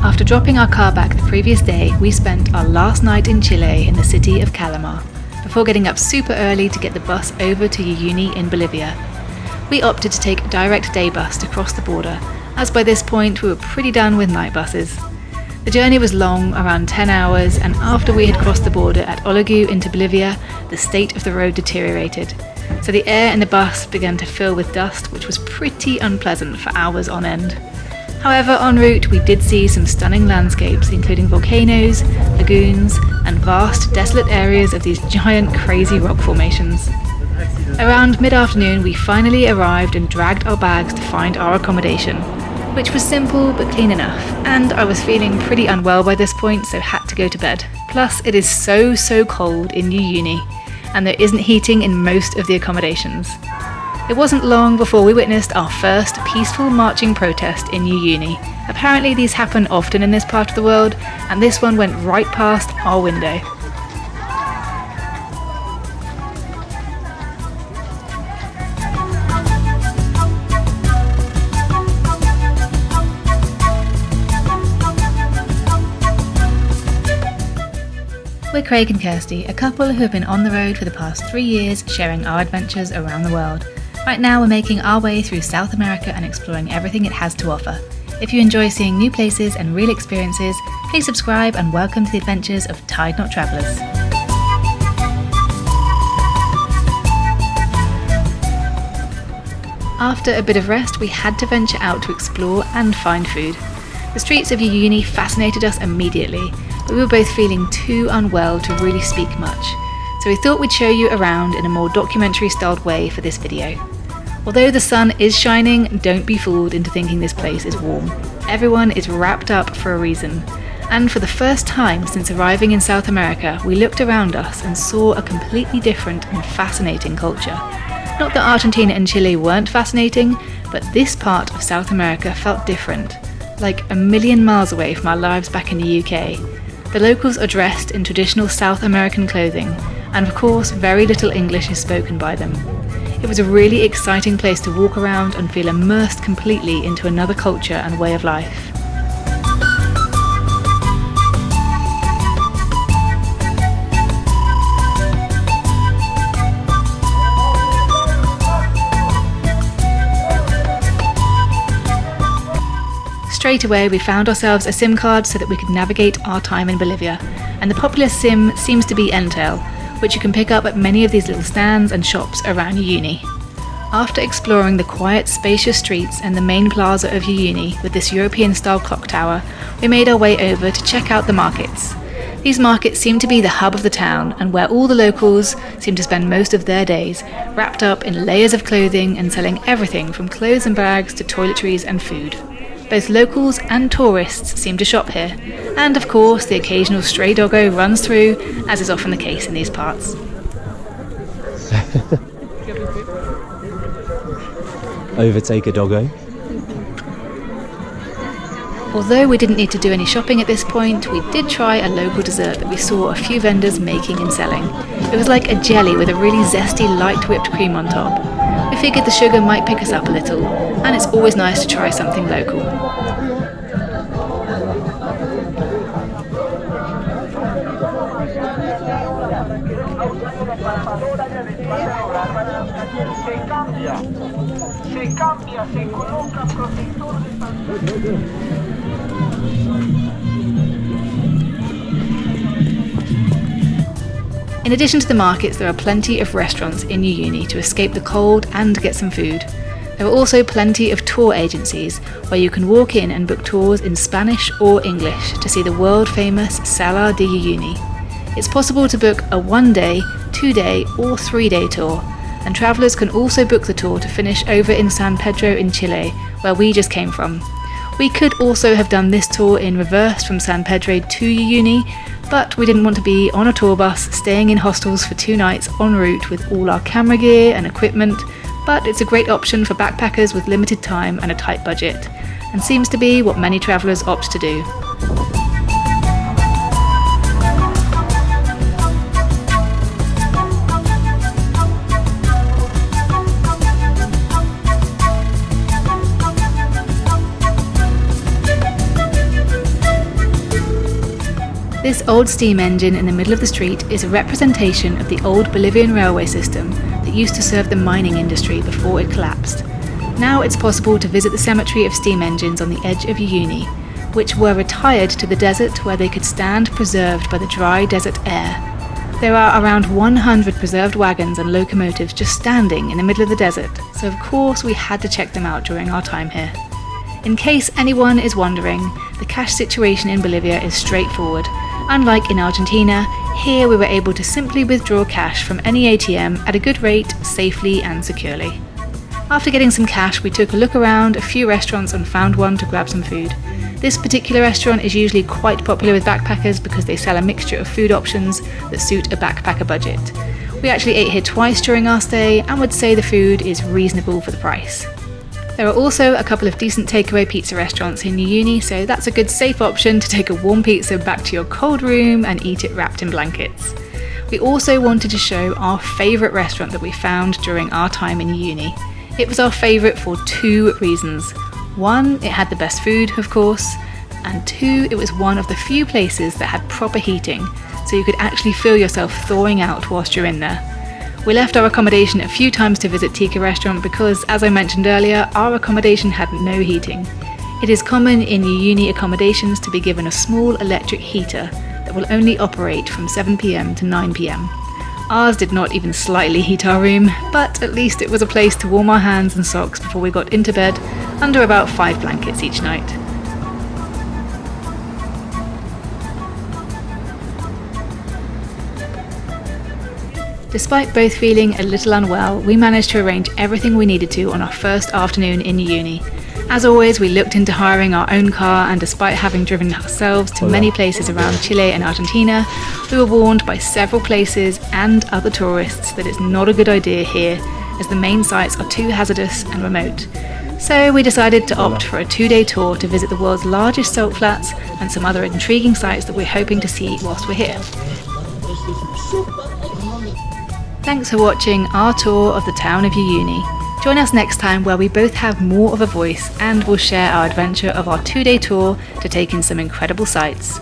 After dropping our car back the previous day, we spent our last night in Chile in the city of Calama, before getting up super early to get the bus over to Uyuni in Bolivia. We opted to take a direct day bus to cross the border, as by this point we were pretty done with night buses. The journey was long, around 10 hours, and after we had crossed the border at Olagu into Bolivia, the state of the road deteriorated. So the air in the bus began to fill with dust, which was pretty unpleasant for hours on end. However, en route we did see some stunning landscapes, including volcanoes, lagoons, and vast, desolate areas of these giant, crazy rock formations. Around mid-afternoon we finally arrived and dragged our bags to find our accommodation, which was simple but clean enough, and I was feeling pretty unwell by this point, so had to go to bed. Plus, it is so cold in Uyuni, and there isn't heating in most of the accommodations. It wasn't long before we witnessed our first peaceful marching protest in Uyuni. Apparently these happen often in this part of the world, and this one went right past our window. We're Craig and Kirsty, a couple who have been on the road for the past 3 years sharing our adventures around the world. Right now we're making our way through South America and exploring everything it has to offer. If you enjoy seeing new places and real experiences, please subscribe and welcome to the adventures of Tide Knot Travellers. After a bit of rest, we had to venture out to explore and find food. The streets of Uyuni fascinated us immediately, but we were both feeling too unwell to really speak much, so we thought we'd show you around in a more documentary-styled way for this video. Although the sun is shining, don't be fooled into thinking this place is warm. Everyone is wrapped up for a reason, and for the first time since arriving in South America, we looked around us and saw a completely different and fascinating culture. Not that Argentina and Chile weren't fascinating, but this part of South America felt different, like a million miles away from our lives back in the UK. The locals are dressed in traditional South American clothing, and of course very little English is spoken by them. It was a really exciting place to walk around and feel immersed completely into another culture and way of life. Straight away we found ourselves a SIM card so that we could navigate our time in Bolivia, and the popular SIM seems to be Entel, which you can pick up at many of these little stands and shops around Uyuni. After exploring the quiet, spacious streets and the main plaza of Uyuni with this European-style clock tower, we made our way over to check out the markets. These markets seem to be the hub of the town, and where all the locals seem to spend most of their days, wrapped up in layers of clothing and selling everything from clothes and bags to toiletries and food. Both locals and tourists seem to shop here, and of course the occasional stray doggo runs through, as is often the case in these parts. Overtake a doggo. Although we didn't need to do any shopping at this point, we did try a local dessert that we saw a few vendors making and selling. It was like a jelly with a really zesty light whipped cream on top. We figured the sugar might pick us up a little, and it's always nice to try something local. In addition to the markets, there are plenty of restaurants in Uyuni to escape the cold and get some food. There are also plenty of tour agencies where you can walk in and book tours in Spanish or English to see the world-famous Salar de Uyuni. It's possible to book a 1-day, 2-day or 3-day tour, and travellers can also book the tour to finish over in San Pedro in Chile, where we just came from. We could also have done this tour in reverse from San Pedro to Uyuni, but we didn't want to be on a tour bus staying in hostels for 2 nights en route with all our camera gear and equipment, but it's a great option for backpackers with limited time and a tight budget, and seems to be what many travellers opt to do. This old steam engine in the middle of the street is a representation of the old Bolivian railway system that used to serve the mining industry before it collapsed. Now it's possible to visit the cemetery of steam engines on the edge of Uyuni, which were retired to the desert where they could stand preserved by the dry desert air. There are around 100 preserved wagons and locomotives just standing in the middle of the desert, so of course we had to check them out during our time here. In case anyone is wondering, the cash situation in Bolivia is straightforward. Unlike in Argentina, here we were able to simply withdraw cash from any ATM at a good rate, safely and securely. After getting some cash, we took a look around a few restaurants and found one to grab some food. This particular restaurant is usually quite popular with backpackers because they sell a mixture of food options that suit a backpacker budget. We actually ate here twice during our stay and would say the food is reasonable for the price. There are also a couple of decent takeaway pizza restaurants in Uyuni, so that's a good safe option to take a warm pizza back to your cold room and eat it wrapped in blankets. We also wanted to show our favourite restaurant that we found during our time in Uyuni. It was our favourite for 2 reasons. 1, it had the best food, of course, and 2, it was one of the few places that had proper heating, so you could actually feel yourself thawing out whilst you're in there. We left our accommodation a few times to visit Tikka restaurant because, as I mentioned earlier, our accommodation had no heating. It is common in Uyuni accommodations to be given a small electric heater that will only operate from 7 p.m. to 9 p.m. Ours did not even slightly heat our room, but at least it was a place to warm our hands and socks before we got into bed, under about 5 blankets each night. Despite both feeling a little unwell, we managed to arrange everything we needed to on our first afternoon in Uyuni. As always, we looked into hiring our own car, and despite having driven ourselves to many places around Chile and Argentina, we were warned by several places and other tourists that it's not a good idea here, as the main sites are too hazardous and remote. So we decided to opt for a 2-day tour to visit the world's largest salt flats and some other intriguing sites that we're hoping to see whilst we're here. Thanks for watching our tour of the town of Uyuni. Join us next time where we both have more of a voice and will share our adventure of our 2-day tour to take in some incredible sights.